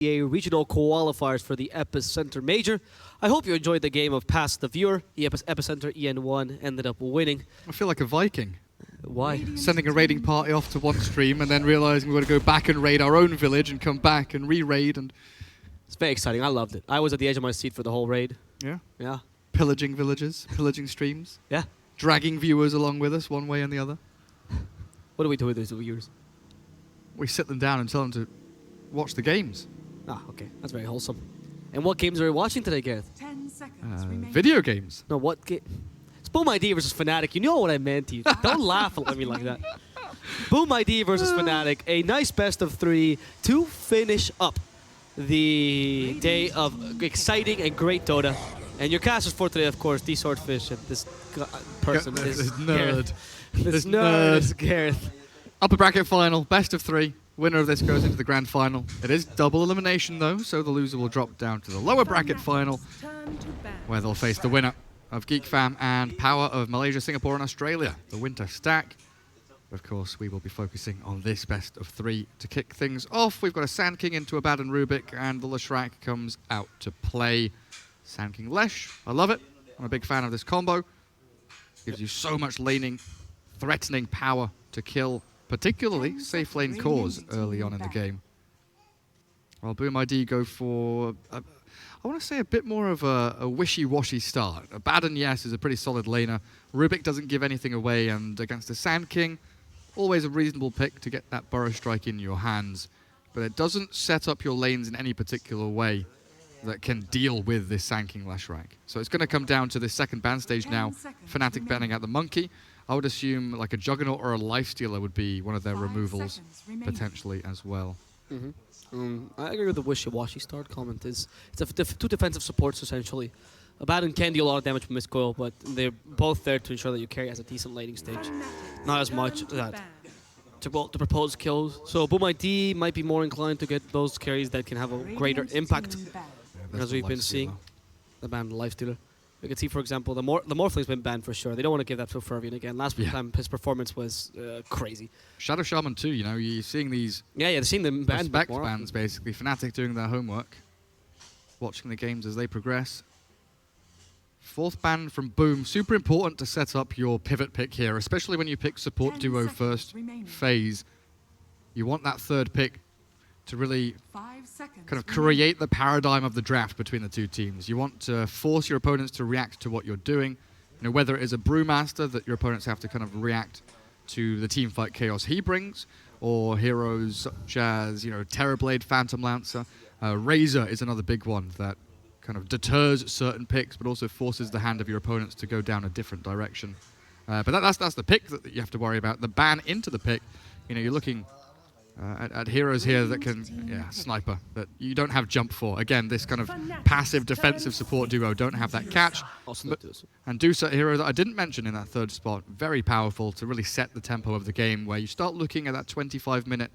Regional qualifiers for the EPICENTER Major. I hope you enjoyed the game of Pass the Viewer. The EPICENTER EN1 ended up winning. I feel like a Viking. Why? Sending a raiding party off to one stream and then realizing we're going to go back and raid our own village and come back and re-raid. And It's very exciting. I loved it. I was at the edge of my seat for the whole raid. yeah, Yeah. pillaging villages, pillaging streams, Yeah. dragging viewers along with us one way and the other. What do we do with those viewers? We sit them down and tell them to watch the games. Ah, okay. That's very wholesome. And what games are we watching today, Gareth? 10 seconds remaining. Video games. No, what game? It's Boom ID versus Fnatic. You know what I meant to you. Don't laugh at me like that. Boom ID versus Fnatic. A nice best of 3 to finish up the day of exciting and great Dota. And your casters for today, of course, the Swordfish and this person This is nerd. Gareth. This This nerd nerd. is Gareth. Upper bracket final, best of 3. Winner of this goes into the grand final. It is double elimination though, so the loser will drop down to the lower bracket final, Turn to ban. where they'll face the winner of Geek Fam and Power of Malaysia, Singapore and Australia, the winter stack. Of course, we will be focusing on this best of 3 to kick things off. We've got a Sand King into a Baden Rubik, and the Leshrac comes out to play. Sand King Lesh, I love it. I'm a big fan of this combo. Gives you so much laning, threatening power to kill, particularly safe lane cores early on in the game. While Boom ID go for, I want to say a bit more of a wishy-washy start. Baden, yes, is a pretty solid laner. Rubik doesn't give anything away, and against the Sand King, always a reasonable pick to get that Burrow Strike in your hands. But it doesn't set up your lanes in any particular way that can deal with this Sand King Leshrac. So it's going to come down to this second ban stage now. Fnatic banning out the Monkey. I would assume like a Juggernaut or a Lifestealer would be one of their 5 removals seconds remaining. potentially as well. I agree with the wishy-washy start comment. It's two defensive supports, essentially. Baden can deal a lot of damage from Miscoil, but they're both there to ensure that your carry has a decent laning stage. Not as much to propose kills. So Boom ID might be more inclined to get those carries that can have a greater impact, There's as the we've been Lifestealer. seeing. The ban Lifestealer. We can see, for example, the Morphling's been banned for sure. They don't want to give that to Fervian again. Last Yeah. time his performance was crazy. Shadow Shaman too, you know, you're seeing these Yeah, they're seeing them banned respect more often. bans basically. Fnatic doing their homework, watching the games as they progress. Fourth ban from Boom, super important to set up your pivot pick here, especially when you pick support 10 duo seconds first remaining. phase. You want that third pick to really 5 seconds kind of remaining. create the paradigm of the draft between the two teams. You want to force your opponents to react to what you're doing. You know, whether it is a Brewmaster that your opponents have to kind of react to the teamfight chaos he brings, or heroes such as, you know, Terrorblade, Phantom Lancer. Razor is another big one that kind of deters certain picks, but also forces the hand of your opponents to go down a different direction. But that's the pick that you have to worry about. The ban into the pick, you know, you're looking at heroes here that can, sniper, that you don't have jump for. Again, this kind of passive defensive support duo don't have that catch. Also, But- And Dusa, a hero that I didn't mention in that third spot, very powerful to really set the tempo of the game, where you start looking at that 25-minute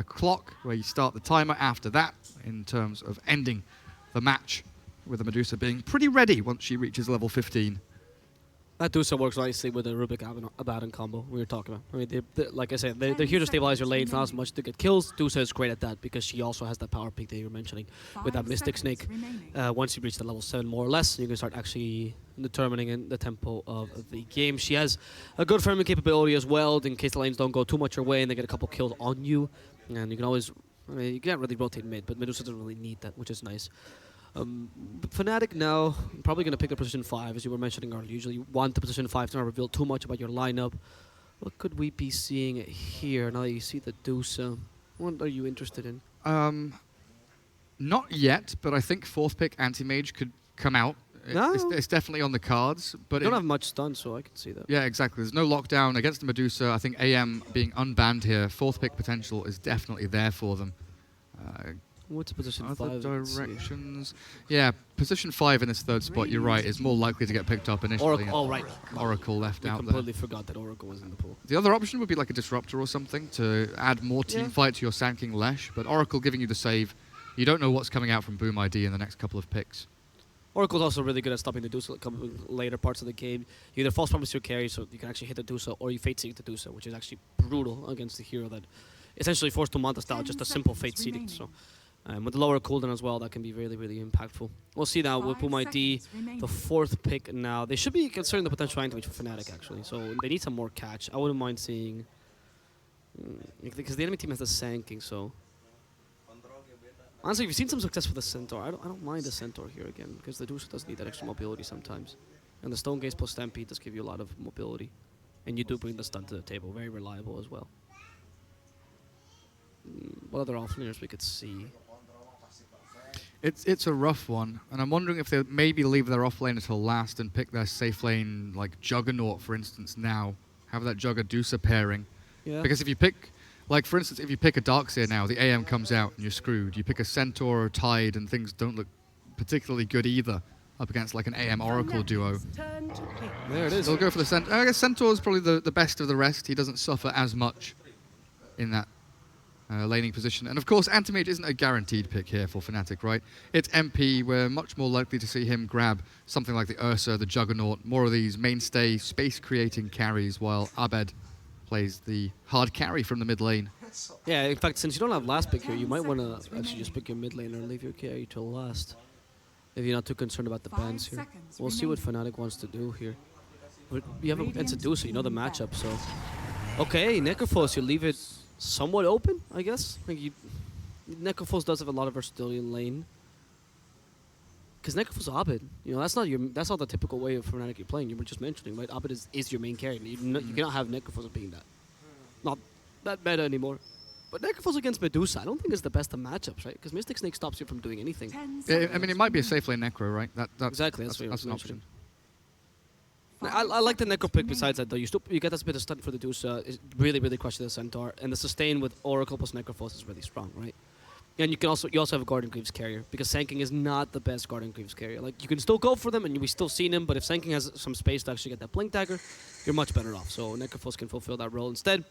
clock, where you start the timer after that, in terms of ending the match, with the Medusa being pretty ready once she reaches level 15. That Dusa works nicely with the Rubik Abaddon combo we were talking about. I mean, like I said, they're here to stabilize your lanes, not as much to get kills. Dusa is great at that because she also has that power peak that you were mentioning with that 5 Mystic seconds Snake. remaining. Once you reach the level 7 more or less, you can start actually determining the tempo of the game. She has a good farming capability as well in case the lanes don't go too much your way and they get a couple kills on you. And you can always, I mean, you can't really rotate mid, but Medusa doesn't really need that, which is nice. But Fnatic now probably going to pick the position 5, as you were mentioning earlier. Usually you want the position 5 to not reveal too much about your lineup. What could we be seeing here now that you see the Dusa? What are you interested in? Not yet, but I think fourth pick Anti-Mage could come out. No. It's definitely on the cards. But Don't have much stun, so I can see that. yeah, exactly. There's no lockdown against the Medusa. I think AM being unbanned here, fourth pick potential is definitely there for them. What's position Other 5? Let's see. directions. Yeah, position 5 in this third spot, you're right, is more likely to get picked up initially. Oracle, oh, right. Oracle left We out there. completely forgot that Oracle was in the pool. The other option would be like a Disruptor or something to add more team Yeah. fight to your Sand King Lesh, but Oracle giving you the save. You don't know what's coming out from Boom ID in the next couple of picks. Oracle's also really good at stopping the Dusa coming later parts of the game. You either false promise your carry, so you can actually hit the Dusa, or you fate seek the Dusa, which is actually brutal against the hero that essentially forced to Manta style, just a simple fate seeding. So With the lower cooldown as well, that can be really, really impactful. We'll see now with 5 Boom ID, seconds remaining. the 4th pick now. They should be considering the potential anti-mage for Fnatic, actually. So they need some more catch. I wouldn't mind seeing... Because the enemy team has the Sanking, so... Honestly, we've seen some success with the Centaur. I don't mind the Centaur here again, because the Deuce does need that extra mobility sometimes. And the Stone Gaze plus Stampede does give you a lot of mobility. And you do bring the stun to the table. Very reliable as well. What other offlaners we could see? It's a rough one, and I'm wondering if they maybe leave their off lane until last and pick their safe lane, like Juggernaut, for instance, now. Have that Jugger-Deucer pairing. Yeah. Because if you pick, like for instance, if you pick a Darkseer now, the AM comes out and you're screwed. You pick a Centaur or Tide and things don't look particularly good either up against like an AM Oracle duo. There it is. They'll go for the Centaur. I guess Centaur is probably the best of the rest. He doesn't suffer as much in that laning position. And of course, Anti-Mage isn't a guaranteed pick here for Fnatic, right? It's MP. We're much more likely to see him grab something like the Ursa, the Juggernaut, more of these mainstay space-creating carries, while Abed plays the hard carry from the mid lane. Yeah, in fact, since you don't have last pick here, you might want to actually just pick your mid laner and leave your carry till last. If you're not too concerned about the 5 bans here. seconds We'll see what remaining. Fnatic wants to do here. But you have a Seducer, you know the matchup, so... Okay, Necrophos, you leave it somewhat open, I guess. Like Necrophos does have a lot of versatility in lane. Because Necrophos Abed, you know, that's not the typical way of Fnatic you're playing. You were just mentioning, right? Abed is your main carry. You cannot have Necrophos being that. Not that meta anymore. But Necrophos against Medusa, I don't think is the best of matchups, right? Because Mystic Snake stops you from doing anything. 10 Yeah, I seconds mean, it might be a remaining. safe lane Necro, right? That's Exactly, that's what that's you're an option. I like the Necro pick besides that, though. You get this bit of stun for the Medusa. It really, really crushes the Centaur. And the sustain with Oracle plus Necrophos is really strong, right? And you also have a Guardian Greaves carrier, because Sanking is not the best Guardian Greaves carrier. Like, you can still go for them, and we still seen him, but if Sanking has some space to actually get that Blink Dagger, you're much better off. So Necrophos can fulfill that role instead,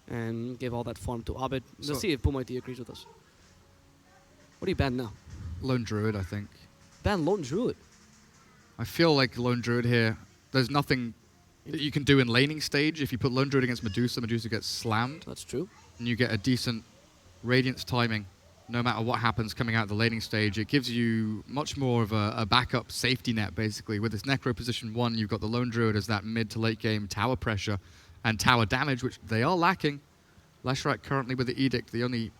and give all that farm to Abed. So- Let's see if Boom ID agrees with us. What do you ban now? Lone Druid, I think. Ban Lone Druid. I feel like Lone Druid here, there's nothing that you can do in laning stage. If you put Lone Druid against Medusa, Medusa gets slammed, That's true. and you get a decent Radiance timing no matter what happens coming out of the laning stage. It gives you much more of a backup safety net, basically. With this Necro position 1, you've got the Lone Druid as that mid to late game tower pressure and tower damage, which they are lacking. Leshrac currently with the Edict, the only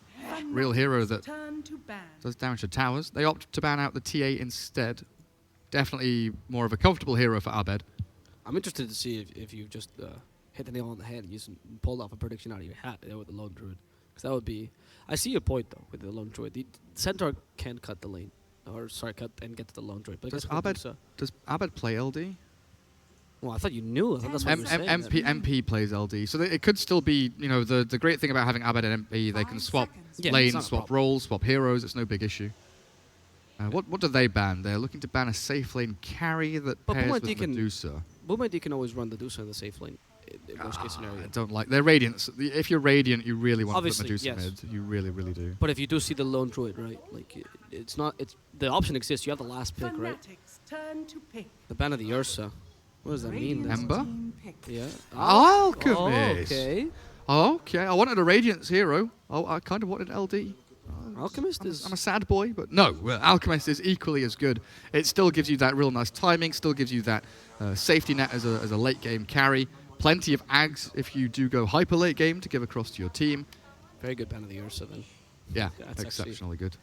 real hero that Turn to ban. does damage to towers. They opt to ban out the TA instead. Definitely more of a comfortable hero for Abed. I'm interested to see if you just hit the nail on the head and pulled off a prediction out of your hat there with the Lone Druid. Because that would be... I see your point, though, with the Lone Druid. The Centaur can cut the lane. Or, sorry, cut and get to the Lone Druid. But I Does guess with Abed, Medusa- does Abed play LD? Well, I thought you knew. I thought that's what you were saying. MP plays LD. So it could still be, you know, the great thing about having Abed and MP, they can 5 swap seconds. Yeah, it's lanes, not a swap problem. roles, swap heroes. It's no big issue. What do they ban? They're looking to ban a safe lane carry that But pairs Boom with ID can- Medusa. Boom ID can always run the Medusa in the safe lane. In worst case scenario. I don't like their Radiance. If you're Radiant, you really want Obviously, to put Medusa yes. mid. You really, really do. But if you do see the Lone Druid, right? Like, it's not... It's the option exists. You have the last pick, right? Fnatic's turn to pick. The ban of the Ursa. What does that mean then? Ember? Team pick. Yeah. Alchemist! Okay. Okay, I wanted a Radiance hero. Oh, I kind of wanted LD. Alchemist is... I'm a sad boy, but no, Alchemist is equally as good. It still gives you that real nice timing, still gives you that safety net as a late game carry. Plenty of Ags if you do go hyper late game to give across to your team. Very good ban of the Ursa, then. Yeah, That's actually- exceptionally good.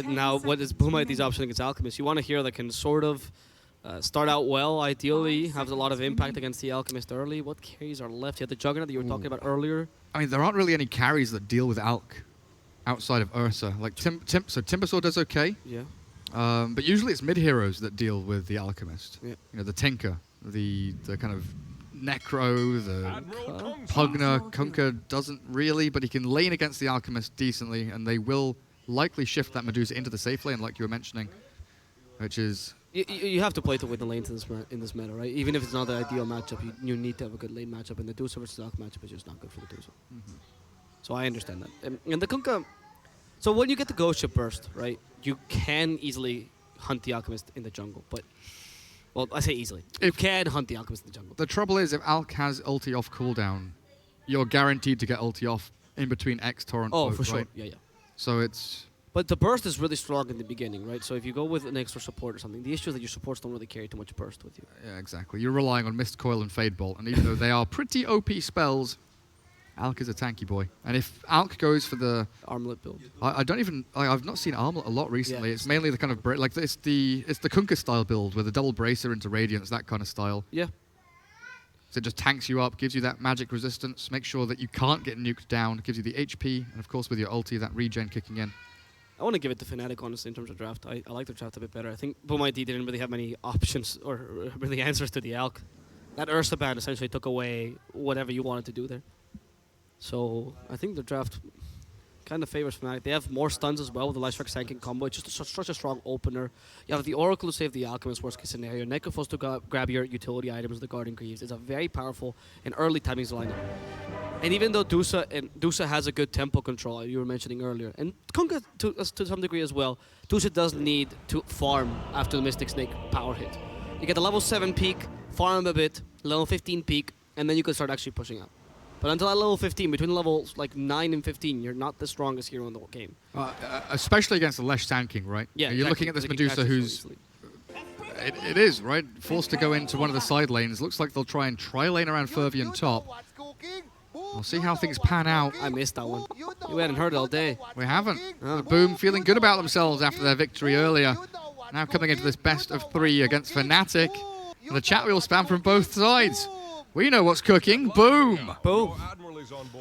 Now, what is Boom ID's option against Alchemist? You want a hero that can sort of start out well, ideally, has a lot of impact against the Alchemist early. What carries are left? You had the Juggernaut that you were talking about earlier. I mean, there aren't really any carries that deal with Alk outside of Ursa. Like so Timbersaw does okay, Yeah. but usually it's mid heroes that deal with the Alchemist. Yeah. You know, the Tinker, the kind of Necro, the Pugner. Kunkka doesn't really, but he can lane against the Alchemist decently, and they will likely shift that Medusa into the safe lane, like you were mentioning, which is... You have to play to win the lanes in this meta, right? Even if it's not the ideal matchup, you need to have a good lane matchup, and the Medusa versus Alch matchup is just not good for the Medusa. So I understand that. And the Kunkka... So when you get the Ghost Ship Burst, right, you can easily hunt the Alchemist in the jungle, but... Well, I say easily. You can hunt the Alchemist in the jungle. The trouble is, if Alk has ulti off cooldown, you're guaranteed to get ulti off in between X, Torrent, Oh, Oak, for sure. right? Yeah, yeah. So it's But the burst is really strong in the beginning, right? So if you go with an extra support or something, the issue is that your supports don't really carry too much burst with you. Yeah, exactly. You're relying on Mist Coil and Fade Bolt, and even though they are pretty OP spells, Alk is a tanky boy. And if Alk goes for the... Armlet build. I don't even... I've not seen Armlet a lot recently. Yeah. It's mainly the kind of... Like, it's the Kunkka style build with a double bracer into Radiance, that kind of style. Yeah. So it just tanks you up, gives you that magic resistance, makes sure that you can't get nuked down, gives you the HP, and of course with your ulti, that regen kicking in. I want to give it to Fnatic, honestly, in terms of draft. I like the draft a bit better. I think BO3 didn't really have many options or really answers to the Alk. That Ursa ban essentially took away whatever you wanted to do there. So I think the draft kind of favors Fnatic. They have more stuns as well with the Lightstrike Sanking combo. It's just such a strong opener. You have the Oracle to save the Alchemist, worst case scenario. Necrophos to grab your utility items, the Guardian Greaves. It's a very powerful and early timings lineup. And even though Dusa has a good tempo control, you were mentioning earlier, and Kunkka to some degree as well, Dusa does need to farm after the Mystic Snake power hit. You get the level 7 peak, farm a bit, level 15 peak, and then you can start actually pushing out. But until that level 15, between levels like 9 and 15, you're not the strongest hero in the game. Especially against the Lesh Sand King, right? Yeah, You're looking at this Medusa who's... It is, right? Forced to go into one of the side lanes. Looks like they'll try and tri-lane around Fervian top. We'll see how things pan out. I missed that one. We hadn't heard it all day. We haven't. But Boom feeling good about themselves after their victory earlier. Now coming into this best of 3 against Fnatic. And the chat wheel spam from both sides. We know what's cooking. Boom. Boom.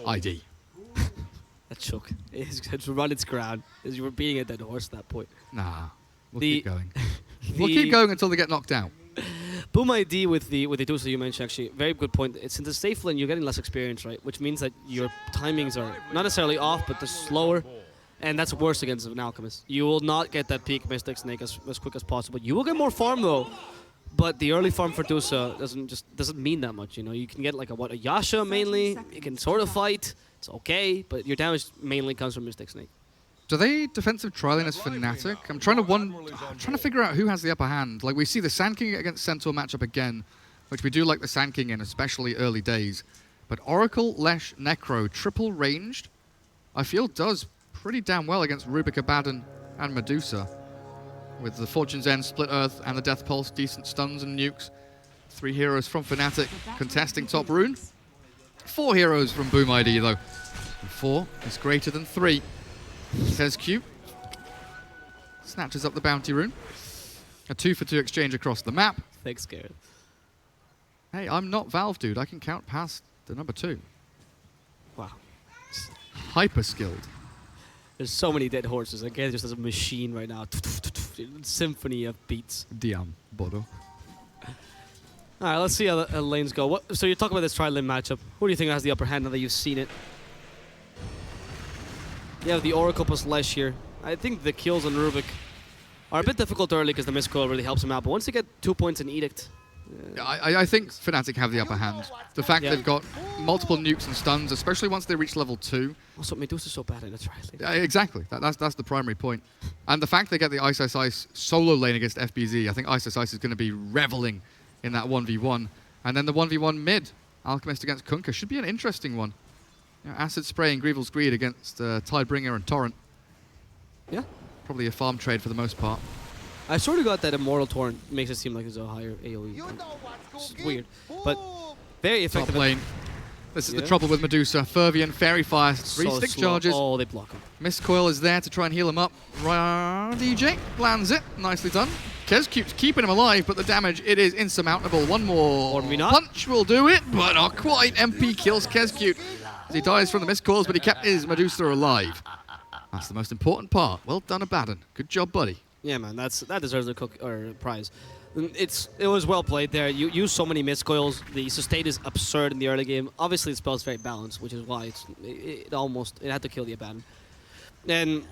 ID. That choke. It's run its ground. You were beating a dead horse at that point. Nah. We'll keep going. The We'll keep going until they get knocked out. Boom ID with the Dusa you mentioned, actually, very good point. It's in the safe lane, you're getting less experience, right? Which means that your timings are not necessarily off, but they're slower. And that's worse against an Alchemist. You will not get that peak Mystic Snake as quick as possible. You will get more farm though, but the early farm for Dusa doesn't mean that much. You know, you can get like a Yasha mainly. You can sort of fight. It's okay, but your damage mainly comes from Mystic Snake. Do they defensive trialing as Fnatic? I'm trying to figure out who has the upper hand. Like we see the Sand King against Centaur matchup again, which we do like the Sand King in, especially early days. But Oracle, Lesh, Necro, triple ranged, I feel does pretty damn well against Rubik, Abaddon, and Medusa. With the Fortune's End, Split Earth, and the Death Pulse, decent stuns and nukes. 3 heroes from Fnatic contesting top rune. 4 heroes from Boom ID though. And 4 is greater than 3. Says Q. Snatches up the bounty rune. A 2-for-2 exchange across the map. Thanks, Garrett. Hey, I'm not Valve, dude. I can count past the number 2. Wow. Hyper skilled. There's so many dead horses. Again, just as a machine right now. Symphony of beats. Diam, Bodo. All right, let's see how the lanes go. So you're talking about this tri-lane matchup. Who do you think has the upper hand now that you've seen it? You have the Oracle plus Lesh here. I think the kills on Rubik are a bit difficult early because the Mist Coil really helps him out. But once you get 2 points in Edict... I think Fnatic have the upper hand. The fact they've got multiple nukes and stuns, especially once they reach level 2. Also, Medusa's so bad in the tri-lane. Exactly. That's the primary point. And the fact they get the Ice Ice Ice solo lane against FBZ, I think Ice Ice Ice is going to be reveling in that 1v1. And then the 1v1 mid, Alchemist against Kunkka, should be an interesting one. Acid Spray and Grievel's Greed against Tidebringer and Torrent. Yeah. Probably a farm trade for the most part. I sort of got that Immortal Torrent makes it seem like it's a higher AoE. It's weird, but very effective. Top lane. This is the trouble with Medusa. Fervian, Fairy Fire, 3 So stick slow. charges. Oh, they block him. Mist Coil is there to try and heal him up. DJ lands it. Nicely done. Kez keeps keeping him alive, but the damage, it is insurmountable. One more Or me not. punch will do it, but not quite. MP kills Kezcute as he dies from the Mist Coils, but he kept his Medusa alive. That's the most important part. Well done, Abaddon. Good job, buddy. Yeah, man, that deserves a prize. It was well played there. You use so many Mist Coils. The sustain is absurd in the early game. Obviously, the spell's very balanced, which is why it had to kill the Abaddon. And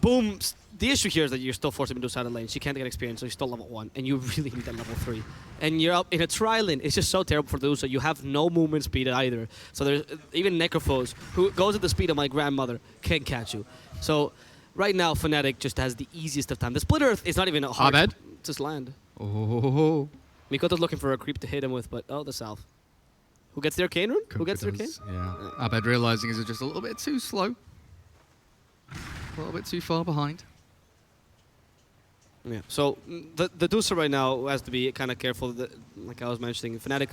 Boom, the issue here is that you're still forcing Medusa out of lane. She can't get experience, so you're still level 1, and you really need that level 3. And you're up in a tri-lane. It's just so terrible for Medusa. You have no movement speed either. So there's even Necrophos, who goes at the speed of my grandmother, can't catch you. So right now, Fnatic just has the easiest of time. The Split Earth is not even a hard Abed? just land. Oh. Mikoto's looking for a creep to hit him with, but the South. Who gets the Arcane Rune? Who gets the Arcane? Yeah. Abed realizing is just a little bit too slow. A little bit too far behind. Yeah. So the Deucer right now has to be kind of careful. Like I was mentioning, Fnatic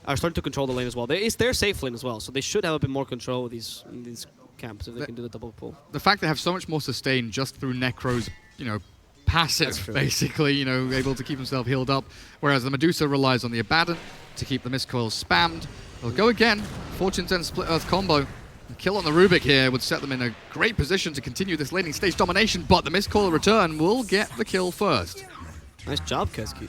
are starting to control the lane as well. It's their safe lane as well, so they should have a bit more control of these camps if they can do the double pull. The fact they have so much more sustain just through Necro's, passive, basically, able to keep himself healed up, whereas the Medusa relies on the Abaddon to keep the miscoils spammed. They'll go again. Fortune's End Split Earth combo. The kill on the Rubik here would set them in a great position to continue this laning stage domination, but the miscoil return will get the kill first. Nice job, Keski.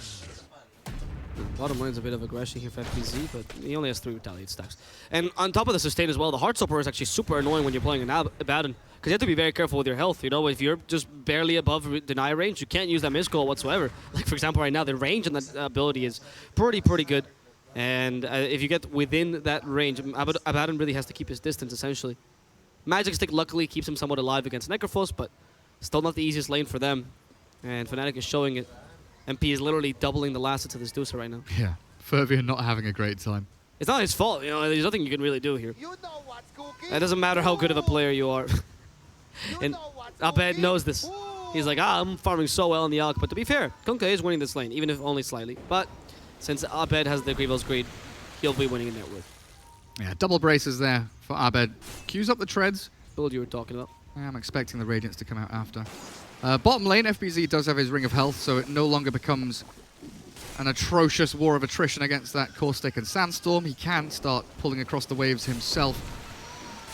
Bottom lane's a bit of aggression here for FPZ, but he only has 3 retaliate stacks. And on top of the sustain as well, the Heartstopper is actually super annoying when you're playing an Abaddon, because you have to be very careful with your health. If you're just barely above deny range, you can't use that miscall whatsoever. Like, for example, right now, the range on that ability is pretty good. And if you get within that range, Abaddon really has to keep his distance, essentially. Magic Stick luckily keeps him somewhat alive against Necrophos, but still not the easiest lane for them. And Fnatic is showing it. MP is literally doubling the last to this Deucer right now. Yeah, Fervian not having a great time. It's not his fault, there's nothing you can really do here. It doesn't matter how good of a player you are. And Abed knows this. He's like, I'm farming so well in the Alk, but to be fair, Kunkka is winning this lane, even if only slightly. But since Abed has the Grievous Greed, he'll be winning in that with. Yeah, double braces there for Abed. Queues up the treads. Build you were talking about. I'm expecting the Radiance to come out after. Bottom lane, FBZ does have his Ring of Health, so it no longer becomes an atrocious war of attrition against that Caustic and Sandstorm. He can start pulling across the waves himself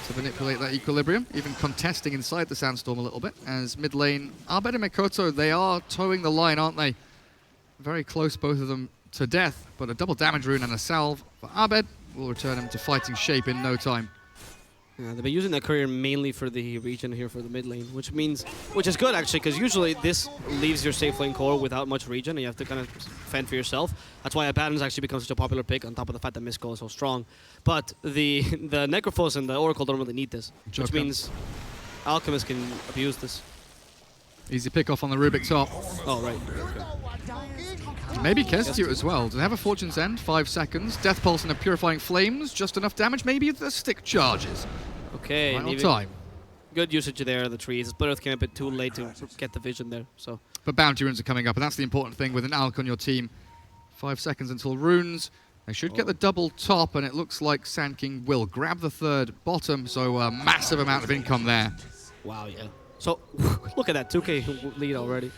to manipulate that equilibrium, even contesting inside the Sandstorm a little bit. As mid lane, Abed and Mikoto, they are towing the line, aren't they? Very close, both of them, to death, but a double damage rune and a salve for Abed will return him to fighting shape in no time. Yeah, they've been using that courier mainly for the region here for the mid lane, which is good actually, because usually this leaves your safe lane core without much region, and you have to kind of fend for yourself. That's why Abaddon's actually become such a popular pick, on top of the fact that Miscall is so strong. But the Necrophos and the Oracle don't really need this, which means Alchemist can abuse this. Easy pick off on the Rubik top. Oh, right. Okay. Maybe Kestute as well. Do they have a Fortune's End? 5 seconds. Death Pulse and a Purifying Flames. Just enough damage. Maybe the stick charges. Okay. Final time. Good usage there of the trees. Split Earth came a bit too late to get the vision there. So. But bounty runes are coming up, and that's the important thing with an Alk on your team. 5 seconds until runes. They should get the double top, and it looks like Sand King will grab the third bottom, so a massive amount of income there. Wow, yeah. So, look at that 2k lead already.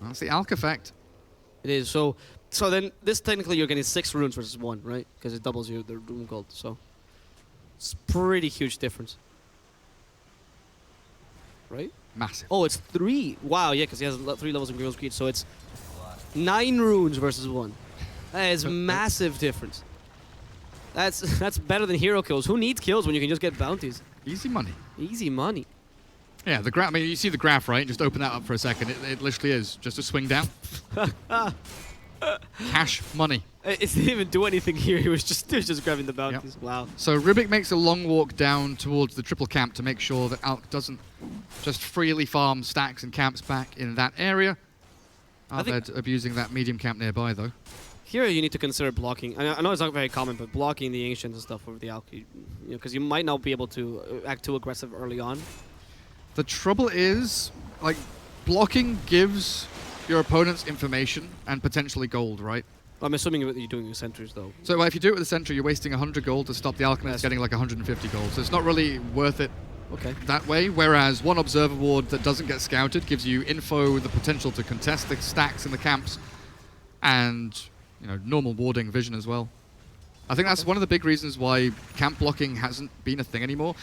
That's the Alk effect. It is. So then this technically you're getting 6 runes versus 1, right? Because it doubles the rune gold. So it's pretty huge difference. Right? Massive. Oh, it's 3. Wow, yeah, because he has 3 levels of Grievous Greed. So it's 9 runes versus 1. That is massive difference. That's better than hero kills. Who needs kills when you can just get bounties? Easy money. Easy money. Yeah, the graph. I mean, you see the graph, right? Just open that up for a second. It literally is just a swing down. Cash money. It didn't even do anything here. He was just grabbing the bounties. Yep. Wow. So Rubik makes a long walk down towards the triple camp to make sure that Alk doesn't just freely farm stacks and camps back in that area. Abed abusing that medium camp nearby, though. Here you need to consider blocking. I know it's not very common, but blocking the Ancients and stuff over the Alk, because you might not be able to act too aggressive early on. The trouble is, like, blocking gives your opponents information and potentially gold, right? I'm assuming you're doing your sentries, though. So if you do it with the sentry, you're wasting 100 gold to stop the Alchemist getting like 150 gold. So it's not really worth it that way. Whereas one Observer Ward that doesn't get scouted gives you info, the potential to contest the stacks in the camps, and normal warding vision as well. I think that's one of the big reasons why camp blocking hasn't been a thing anymore.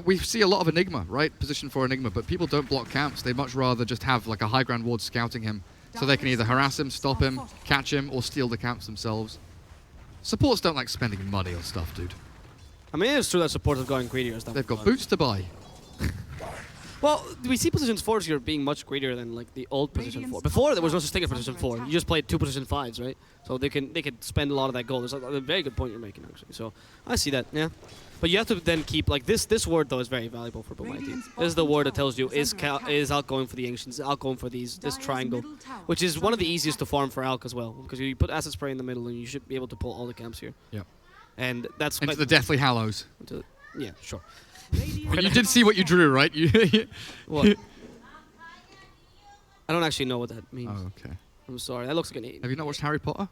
We see a lot of Enigma, right? Position for Enigma, but people don't block camps. They'd much rather just have like a high ground ward scouting him, so they can either harass him, stop him, catch him, or steal the camps themselves. Supports don't like spending money on stuff, dude. I mean, it's true that supports have gone greedier as that. They've got boots to buy. Well, we see position 4s here being much greedier than like the old position 4. Before there was no such thing as position 4. You just played 2 position 5s, right? So they could spend a lot of that gold. It's a very good point you're making, actually. So I see that, yeah. But you have to then keep like this word though is very valuable for Boom ID. This is the word that tells you is Alk going for the Ancients, Alk going for this triangle, which is one of the easiest to farm for Alk as well, because you put Acid Spray in the middle and you should be able to pull all the camps here. Yep. And that's into the Deathly Hallows. Yeah, sure. But you did see what you drew, right? What? I don't actually know what that means. Oh, okay. I'm sorry. That looks like an 8. Have you not watched Harry Potter?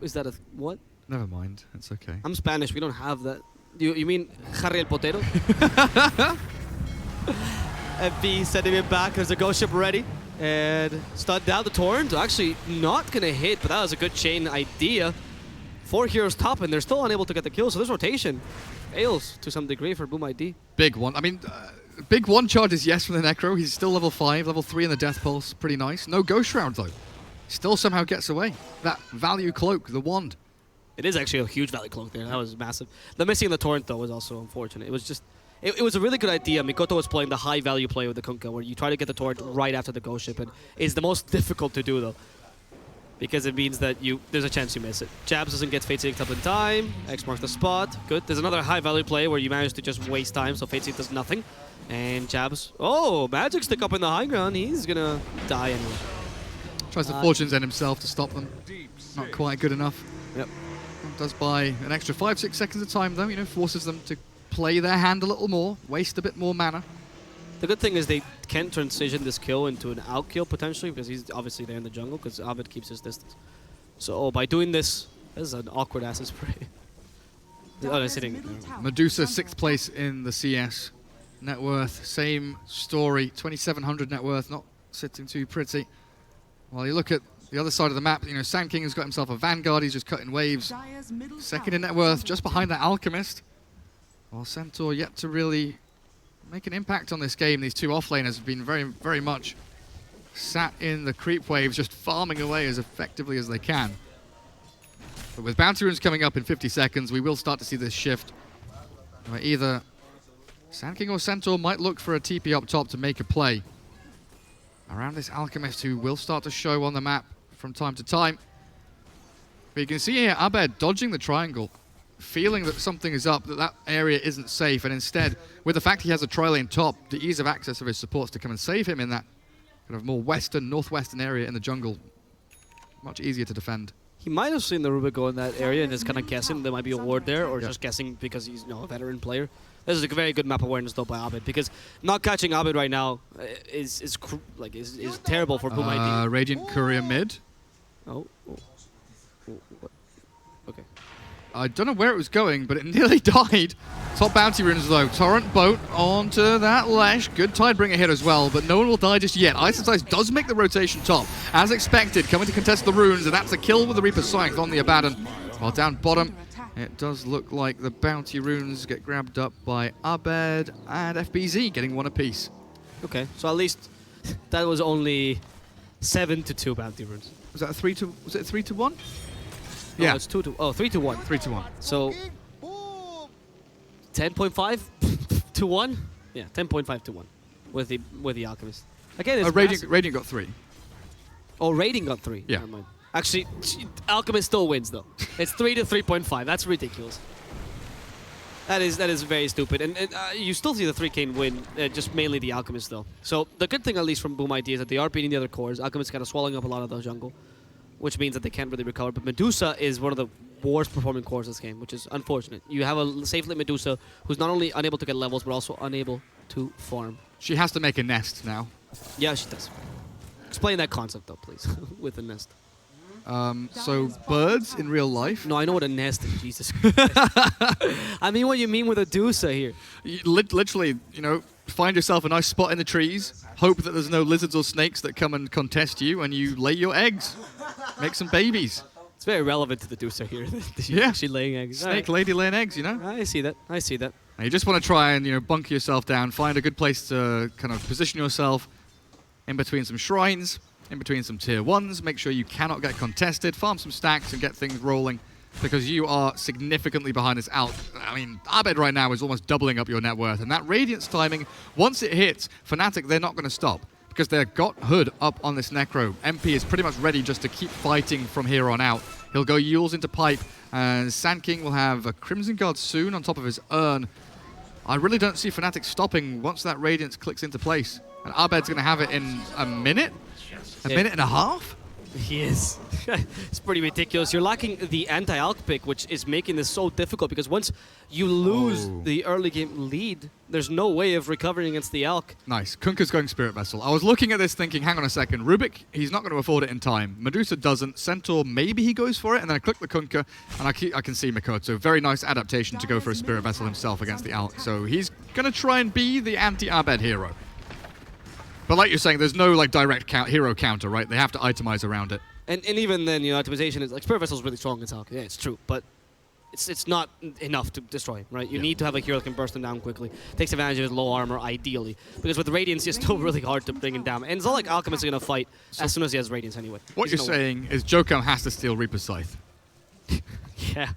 Is that a what? Never mind. It's okay. I'm Spanish. We don't have that. You mean Harry el Potero? FB sending it back. There's a ghost ship ready. And stun down the Torrent. Actually not going to hit, but that was a good chain idea. 4 heroes top, and they're still unable to get the kill. So this rotation fails to some degree for Boom ID. Big one. I mean, big one charges, yes, from the Necro. He's still level 5, level 3 in the Death Pulse. Pretty nice. No Ghost Shroud, though. Still somehow gets away. That value cloak, the wand. It is actually a huge value cloak there. That was massive. The missing the Torrent, though, was also unfortunate. It was just... It was a really good idea. Mikoto was playing the high value play with the Kunkka, where you try to get the Torrent right after the Ghost Ship, and it's the most difficult to do, though. Because it means that there's a chance you miss it. Jabs doesn't get Fate Seeked up in time. X marks the spot. Good. There's another high value play where you manage to just waste time, so Fate Seeked does nothing. And Jabs... Oh, Magic Stick up in the high ground. He's gonna die anyway. Tries to Fortune's End himself to stop them. Not quite good enough. Yep. Does buy an extra 5-6 seconds of time, though. You know, forces them to play their hand a little more, waste a bit more mana. The good thing is they can transition this kill into an out kill potentially, because he's obviously there in the jungle, because Abed keeps his distance. So by doing this is an awkward acid spray. Oh, they're sitting. Medusa 6th place in the CS. Net worth, same story. 2,700 net worth, not sitting too pretty. While you look at the other side of the map, you know, Sand King has got himself a Vanguard, he's just cutting waves. Second in net worth, just behind that Alchemist. While Centaur yet to really make an impact on this game. These two offlaners have been very, very much sat in the creep waves, just farming away as effectively as they can. But with bounty runes coming up in 50 seconds, we will start to see this shift. Where either Sand King or Centaur might look for a TP up top to make a play around this Alchemist, who will start to show on the map from time to time. But you can see here Abed dodging the triangle, feeling that something is up, that area isn't safe, and instead, with the fact he has a tri-lane top, the ease of access of his supports to come and save him in that kind of more western, northwestern area in the jungle, much easier to defend. He might have seen the Rubik go in that area and is kind of guessing there might be a ward there, or just guessing because he's a veteran player. This is a very good map awareness though by Abed, because not catching Abed right now is terrible for Boom ID. Radiant Courier mid. Oh, what? Okay. I don't know where it was going, but it nearly died. Top bounty runes though. Torrent boat onto that Lesh. Good Tidebringer hit as well, but no one will die just yet. Ice and Slice does make the rotation top. As expected, coming to contest the runes, and that's a kill with the Reaper Scythe on the Abaddon. While down bottom, it does look like the bounty runes get grabbed up by Abed and FBZ, getting one apiece. Okay, so at least that was only 7-2 bounty runes. Was that a 3-2? Was it 3-1? No, Yeah, it's 2-2. Oh, 3-1. 3-1. So 10.5 to 1. Yeah, 10.5 to 1 with the Alchemist. Again, it's Radiant got 3. Oh, Raiding got 3. Yeah. Never mind. Actually, Alchemist still wins though. It's 3 to 3.5. That's ridiculous. That is very stupid. And you still see the 3K win, just mainly the Alchemist though. So the good thing, at least from Boom ID, is that they are beating the other cores. Alchemist kind of swallowing up a lot of the jungle, which means that they can't really recover. But Medusa is one of the worst performing cores this game, which is unfortunate. You have a safe lit Medusa who's not only unable to get levels, but also unable to farm. She has to make a nest now. Yeah, she does. Explain that concept though, please, with the nest. So birds in real life. No, I know what a nest is, Jesus. I mean what you mean with a Medusa here. You literally, you know, find yourself a nice spot in the trees, hope that there's no lizards or snakes that come and contest you, and you lay your eggs. Make some babies. It's very relevant to the Medusa here. She's Yeah. actually laying eggs. Snake lady laying eggs, you know? I see that. I see that. And you just want to try and, you know, bunker yourself down, find a good place to kind of position yourself in between some shrines, in between some tier 1s, make sure you cannot get contested, farm some stacks and get things rolling, because you are significantly behind this out. I mean, Abed right now is almost doubling up your net worth, and that Radiance timing, once it hits, Fnatic, they're not going to stop, because they've got Hood up on this Necro. MP is pretty much ready just to keep fighting from here on out. He'll go Yules into pipe, and Sand King will have a Crimson Guard soon on top of his urn. I really don't see Fnatic stopping once that Radiance clicks into place. And Abed's going to have it in a minute? A minute and a half? He is. It's pretty ridiculous. You're lacking the anti-alk pick, which is making this so difficult because once you lose the early game lead, there's no way of recovering against the alk. Nice. Kunkka's going Spirit Vessel. I was looking at this thinking, hang on a second. Rubik, he's not going to afford it in time. Medusa doesn't. Centaur, maybe he goes for it. And then I click the Kunkka, and I can see Mikoto. Very nice adaptation to go for a Spirit Vessel himself against the alk. So he's going to try and be the anti-Abed hero. But like you're saying, there's no like direct hero counter, right? They have to itemize around it. And even then, you know, itemization is like Spirit Vessel is really strong against alk. Yeah, it's true, but it's not enough to destroy him, right? You need to have a hero that can burst him down quickly. Takes advantage of his low armor, ideally. Because with Radiance, it's still really hard to bring him down. And it's not like Alchemist is going to fight as soon as he has Radiance anyway. What you're saying is Jokam has to steal Reaper's Scythe. Yeah.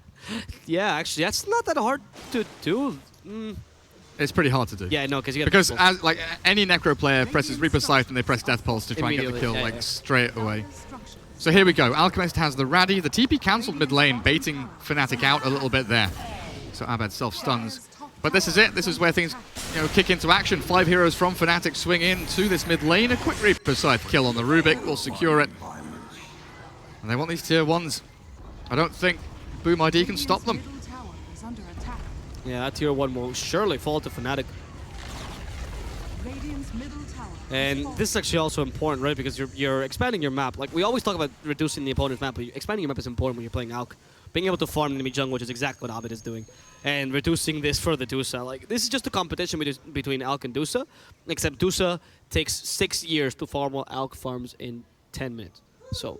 Yeah, actually, that's not that hard to do. It's pretty hard to do. Yeah, no, because as like any Necro player presses Reaper's Scythe and they press Death Pulse to try and get the kill straight away. So here we go. Alchemist has the Raddy. The TP cancelled mid lane, baiting Fnatic out a little bit there. So Abed self-stuns. But this is it. This is where things kick into action. 5 heroes from Fnatic swing in to this mid lane. A quick Reaper's Scythe kill on the Rubik will secure it. And they want these tier 1s. I don't think Boom ID can stop them. Yeah, that tier 1 will surely fall to Fnatic. And this is actually also important, right? Because you're expanding your map. Like, we always talk about reducing the opponent's map, but expanding your map is important when you're playing Alk. Being able to farm enemy jungle, which is exactly what Abed is doing. And reducing this for the Dusa. Like, this is just a competition between Alk and Dusa. Except Dusa takes 6 years to farm while Alk farms in 10 minutes. So,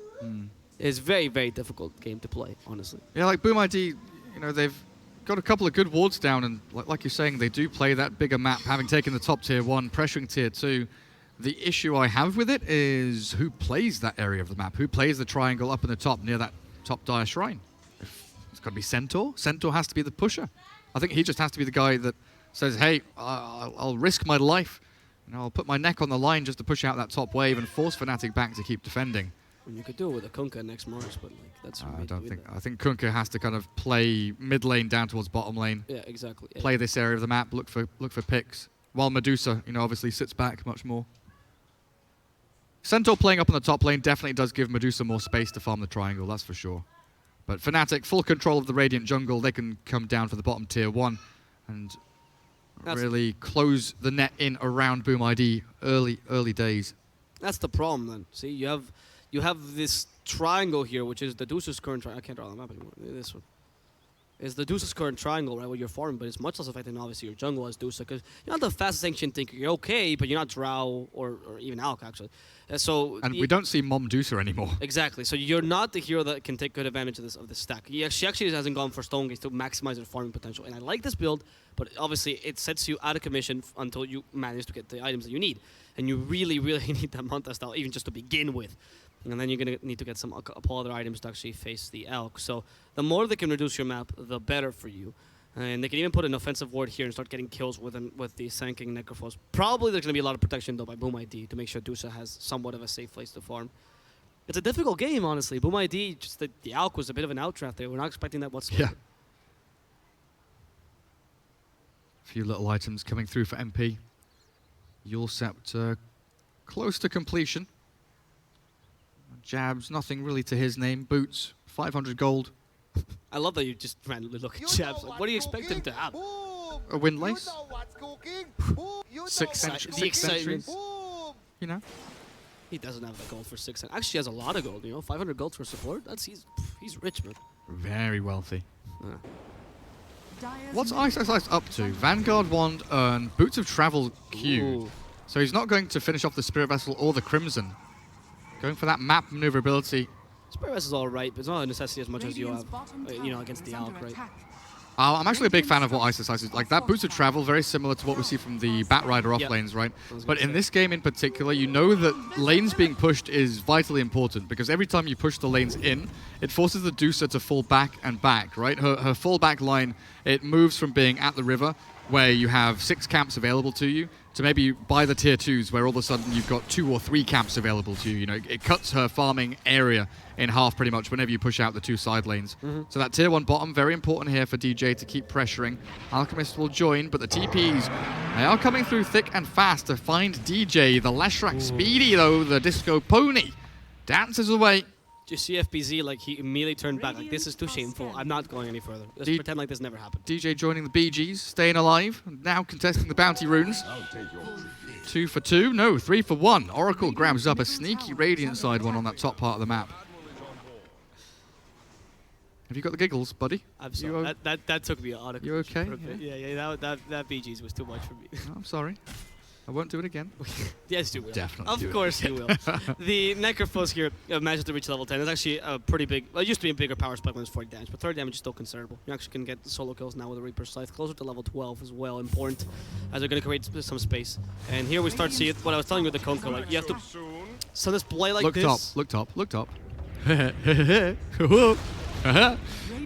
it's a very, very difficult game to play, honestly. Yeah, like Boom ID, they've got a couple of good wards down, and like you're saying, they do play that bigger map, having taken the top tier 1, pressuring tier 2. The issue I have with it is who plays that area of the map, who plays the triangle up in the top near that top dire shrine. It's got to be Centaur. Centaur has to be the pusher. I think he just has to be the guy that says, hey, I'll risk my life, I'll put my neck on the line just to push out that top wave and force Fnatic back to keep defending. And you could do it with a Kunkka next Mars, but like that's. I think Kunkka has to kind of play mid lane down towards bottom lane. Yeah, exactly. Yeah. Play this area of the map, look for picks, while Medusa, obviously sits back much more. Centaur playing up on the top lane definitely does give Medusa more space to farm the triangle, that's for sure. But Fnatic, full control of the Radiant jungle, they can come down for the bottom tier 1 and really close the net in around Boom ID early days. That's the problem then. See, you have this triangle here, which is the Dusa's current triangle. I can't draw the map anymore. This one. Is the Dusa's current triangle, right, where you're farming, but it's much less effective than obviously your jungle as Dusa, because you're not the fastest ancient thinker. You're okay, but you're not Drow or even Alk, actually. And we don't see Mom Dusa anymore. Exactly. So you're not the hero that can take good advantage of this stack. She actually hasn't gone for Stone Gates to maximize her farming potential. And I like this build, but obviously it sets you out of commission until you manage to get the items that you need. And you really, really need that Manta style, even just to begin with. And then you're going to need to get some couple other items to actually face the Elk. So the more they can reduce your map, the better for you. And they can even put an offensive ward here and start getting kills with the Sanking Necrophos. Probably there's going to be a lot of protection, though, by Boom ID to make sure Dusa has somewhat of a safe place to farm. It's a difficult game, honestly. Boom ID, just the Alk was a bit of an outdraft there. We're not expecting that whatsoever. Yeah. A few little items coming through for MP. Yulsept close to completion. Jabs, nothing really to his name. Boots, 500 gold. I love that you just randomly look at Jabs. Like, what do you expect him to have? A windlace. 6 centuries. He doesn't have the gold for 6 centuries. Actually, he has a lot of gold. 500 gold for support. He's rich, man. Very wealthy. What's Ice up to? Vanguard Wand earn, Boots of Travel Q. So he's not going to finish off the Spirit Vessel or the Crimson. Going for that map maneuverability. Spirit Vessel's alright, but it's not a necessity as much as you have, against the Alk, right? I'm actually a big fan of what Ice is. Like, that Boots of Travel, very similar to what we see from the Bat Rider off lanes, right? But in this game in particular, you know that lanes being pushed is vitally important, because every time you push the lanes in, it forces the Dusa to fall back and back, right? Her fall back line, it moves from being at the river, where you have 6 camps available to you, to maybe by the tier 2s, where all of a sudden you've got 2 or 3 camps available to you. It cuts her farming area in half pretty much whenever you push out the 2 side lanes. So that tier 1 bottom, very important here for DJ to keep pressuring. Alchemist will join, but the TPs, they are coming through thick and fast to find DJ. The Leshrac Speedy, though, the Disco Pony, dances away. Just see FBZ, like, he immediately turned back. Like, this is too shameful. I'm not going any further. Let's pretend like this never happened. DJ joining the BGs, staying alive, now contesting the bounty runes. 2 for 2, no, 3 for 1. Oracle grabs up a sneaky Radiant side one on that top part of the map. Have you got the giggles, buddy? I'm sorry. That took me out of You okay? for a bit. Yeah, that BG's was too much for me. Oh, I'm sorry. I won't do it again. Yes, you will. Definitely. Of course you will. The Necrophos here manages to reach level 10. It's actually a pretty big. Well, it used to be a bigger power spike when it was 40 damage, but 30 damage is still considerable. You actually can get solo kills now with the Reaper Scythe, closer to level 12 as well. Important, as they're going to create some space. And here we start seeing what I was telling you with the Konko. Like, you have to send this play like this. Look top.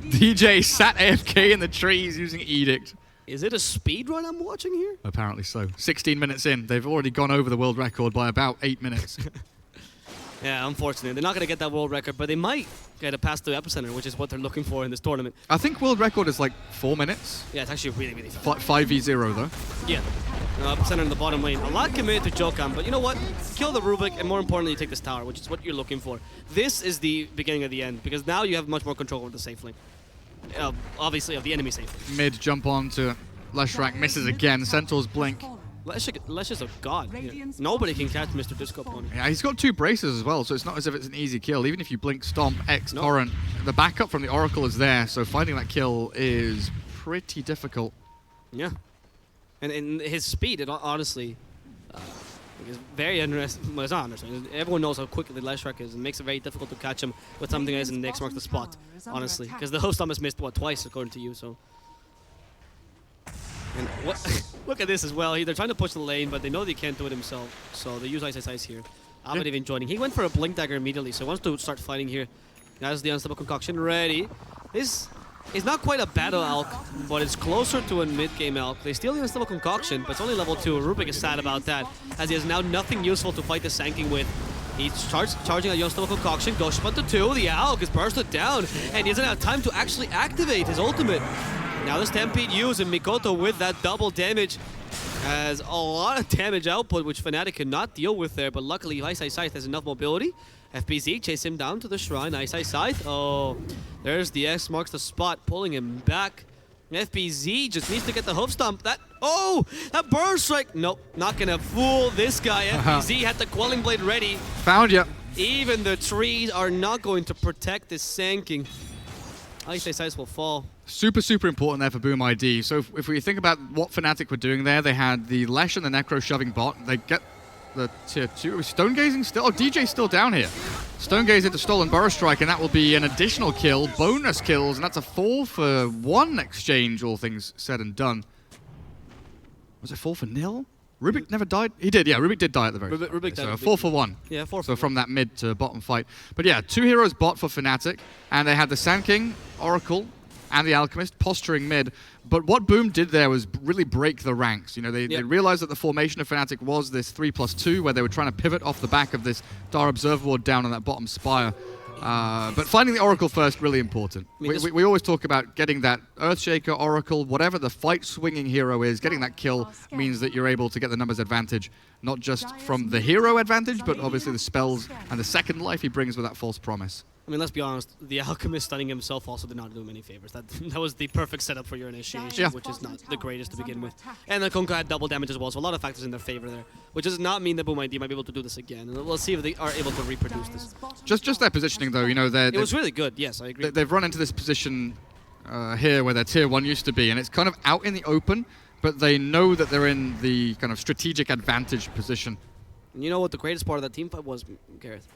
DJ sat AFK in the trees using Edict. Is it a speed run I'm watching here? Apparently so. 16 minutes in, they've already gone over the world record by about 8 minutes. Yeah, unfortunately. They're not going to get that world record, but they might get a pass to Epicenter, which is what they're looking for in this tournament. I think world record is like 4 minutes. Yeah, it's actually really, really fast. 5v0 though. Yeah. Epicenter in the bottom lane. A lot committed to Jokam, but you know what? Kill the Rubik, and more importantly, take this tower, which is what you're looking for. This is the beginning of the end, because now you have much more control over the safe lane. Obviously, of the enemy safe lane. Mid jump on to Leshrac, misses again. Centaur's blink. Lesh is a god. Yeah. Nobody can catch Mr. Disco Pony. Yeah, he's got 2 braces as well, so it's not as if it's an easy kill. Even if you blink Stomp, X, Torrent, the backup from the Oracle is there, so finding that kill is pretty difficult. Yeah. And his speed, it honestly is very interesting. Well, it's not interesting. Everyone knows how quickly Leshrac is, and makes it very difficult to catch him with something that isn't the X marks the spot, honestly. Because the host has missed, what, twice, according to you, so. And look at this as well. They're trying to push the lane, but they know they can't do it himself, so they use Ice here. Abed even joining. He went for a Blink Dagger immediately, so he wants to start fighting here. Has the Unstable Concoction ready. This is not quite a battle Alk, but it's closer to a mid-game Alk. They steal the Unstable Concoction, but it's only level 2. Rubik is sad about that, as he has now nothing useful to fight the Sanking with. He starts charging a Unstable Concoction, goes Spun to 2, the Alk is bursted down, and he doesn't have time to actually activate his ultimate. Now the Stampede used, and Mikoto with that double damage has a lot of damage output, which Fnatic cannot deal with there, but luckily Ice has enough mobility. FBZ chase him down to the shrine. Ice Scythe. Oh, there's the X marks the spot, pulling him back. FBZ just needs to get the hoof stomp. That burn strike. Nope, not gonna fool this guy. FBZ had the Quelling Blade ready. Found ya. Even the trees are not going to protect this Sanking. Ice Scythe will fall. Super, super important there for Boom ID. So if we think about what Fnatic were doing there, they had the Lesh and the Necro shoving bot. They get the tier 2. Stone Gazing still? Oh, DJ's still down here. Stone Gaze into Stolen Burrow Strike, and that will be an additional kill. Bonus kills, and that's a 4 for 1 exchange, all things said and done. Was it 4 for 0? Rubik never died? He did, yeah. Rubik did die at the very start. Rubik so died. 4 for 1. Yeah, 4 for 1. So from that mid to bottom fight. But yeah, 2 heroes bot for Fnatic, and they had the Sand King, Oracle, and the Alchemist posturing mid. But what Boom did there was really break the ranks. You know, they realized that the formation of Fnatic was this 3+2, where they were trying to pivot off the back of this Dar Observer Ward down on that bottom spire. But finding the Oracle first, really important. We always talk about getting that Earthshaker, Oracle, whatever the fight-swinging hero is, getting that kill means that you're able to get the numbers advantage, not just from the hero advantage, but obviously the spells and the second life he brings with that false promise. I mean, let's be honest, the Alchemist stunning himself also did not do him any favors. That was the perfect setup for your initiation, which is not the greatest to begin with. And the Konka had double damage as well, so a lot of factors in their favor there, which does not mean that Boom ID might be able to do this again. And we'll see if they are able to reproduce this. Just their positioning, though, you know, it was really good, yes, I agree. They've run into this position here where their tier 1 used to be, and it's kind of out in the open, but they know that they're in the kind of strategic advantage position. And you know what the greatest part of that team fight was, Gareth?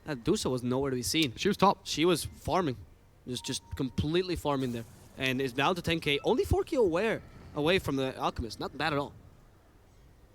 That Dusa was nowhere to be seen. She was top. She was farming. Just completely farming there. And is down to 10k. Only 4k away from the Alchemist. Not bad at all.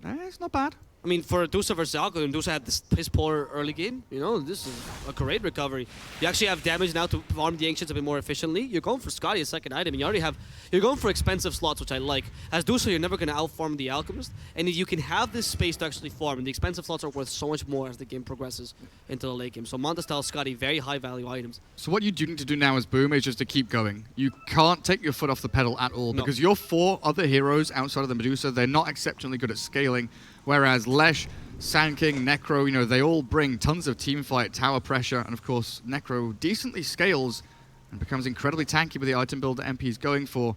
It's not bad. I mean, for Dusa versus Alchemist, and Dusa had this piss poor early game. You know, this is a great recovery. You actually have damage now to farm the Ancients a bit more efficiently. You're going for Scotty, a second item. And you already have... You're going for expensive slots, which I like. As Dusa, you're never going to outfarm the Alchemist. And you can have this space to actually farm. And the expensive slots are worth so much more as the game progresses into the late game. So Manta style Scotty, very high value items. So what you do need to do now as Boom is just to keep going. You can't take your foot off the pedal at all, because your 4 other heroes outside of the Medusa, they're not exceptionally good at scaling. Whereas Lesh, Sand King, Necro, you know, they all bring tons of team fight, tower pressure, and of course, Necro decently scales and becomes incredibly tanky with the item build that MP is going for.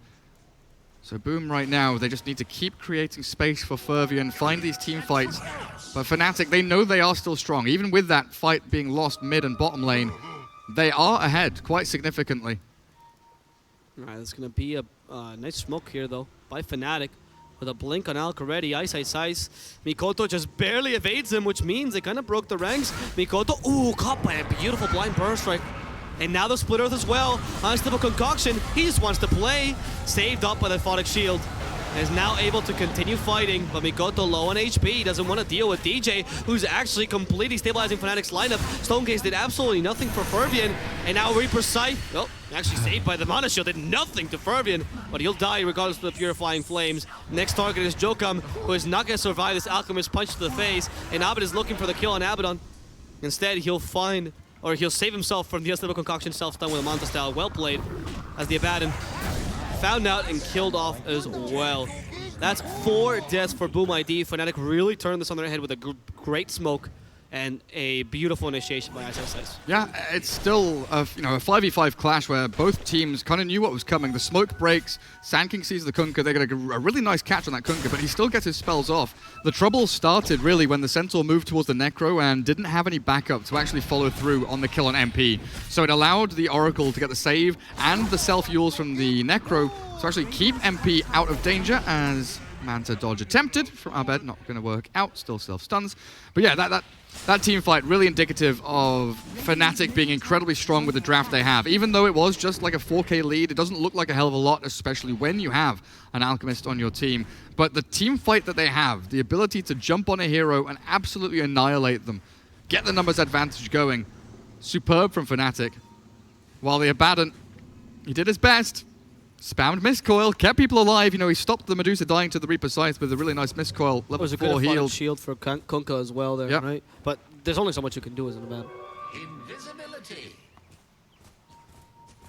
So Boom right now, they just need to keep creating space for Fervian, find these team fights. But Fnatic, they know they are still strong. Even with that fight being lost mid and bottom lane, they are ahead quite significantly. All right, there's going to be a nice smoke here, though, by Fnatic. With a blink on Alk already, Ice. Mikoto just barely evades him, which means they kind of broke the ranks. Mikoto, ooh, caught by a beautiful blind burst strike. And now the Split Earth as well. Unstable Concoction, he just wants to play. Saved up by the Photic Shield. Is now able to continue fighting, but Mikoto low on HP. He doesn't want to deal with DJ, who's actually completely stabilizing Fnatic's lineup. Stonecase did absolutely nothing for Fervian, and now Reaper Scythe, oh, actually saved by the Mana Shield, did nothing to Fervian, but he'll die regardless of the Purifying Flames. Next target is Jokam, who is not going to survive this Alchemist punch to the face, and Abed is looking for the kill on Abaddon. Instead, he'll save himself from the Unstable Concoction self-stun with a Manta style. Well played, as the Abaddon found out and killed off as well. That's 4 deaths for Boom ID. Fnatic really turned this on their head with a great smoke and a beautiful initiation by Ice. Yeah, it's still a 5v5 clash where both teams kind of knew what was coming. The smoke breaks, Sand King sees the Kunkka, they get a really nice catch on that Kunkka, but he still gets his spells off. The trouble started really when the Centaur moved towards the Necro and didn't have any backup to actually follow through on the kill on MP. So it allowed the Oracle to get the save and the self-yules from the Necro to actually keep MP out of danger as Manta dodge attempted from Abed, not going to work out, still self-stuns. But yeah, that team fight really indicative of Fnatic being incredibly strong with the draft they have. Even though it was just like a 4K lead, it doesn't look like a hell of a lot, especially when you have an Alchemist on your team. But the team fight that they have, the ability to jump on a hero and absolutely annihilate them, get the numbers advantage going, superb from Fnatic. While the Abaddon, he did his best. Spammed Mistcoil, kept people alive. You know, he stopped the Medusa dying to the Reaper Scythe with a really nice Mistcoil. Level 4 healed. Shield for Kunkka as well there, right? But there's only so much you can do as an Abaddon. Invisibility.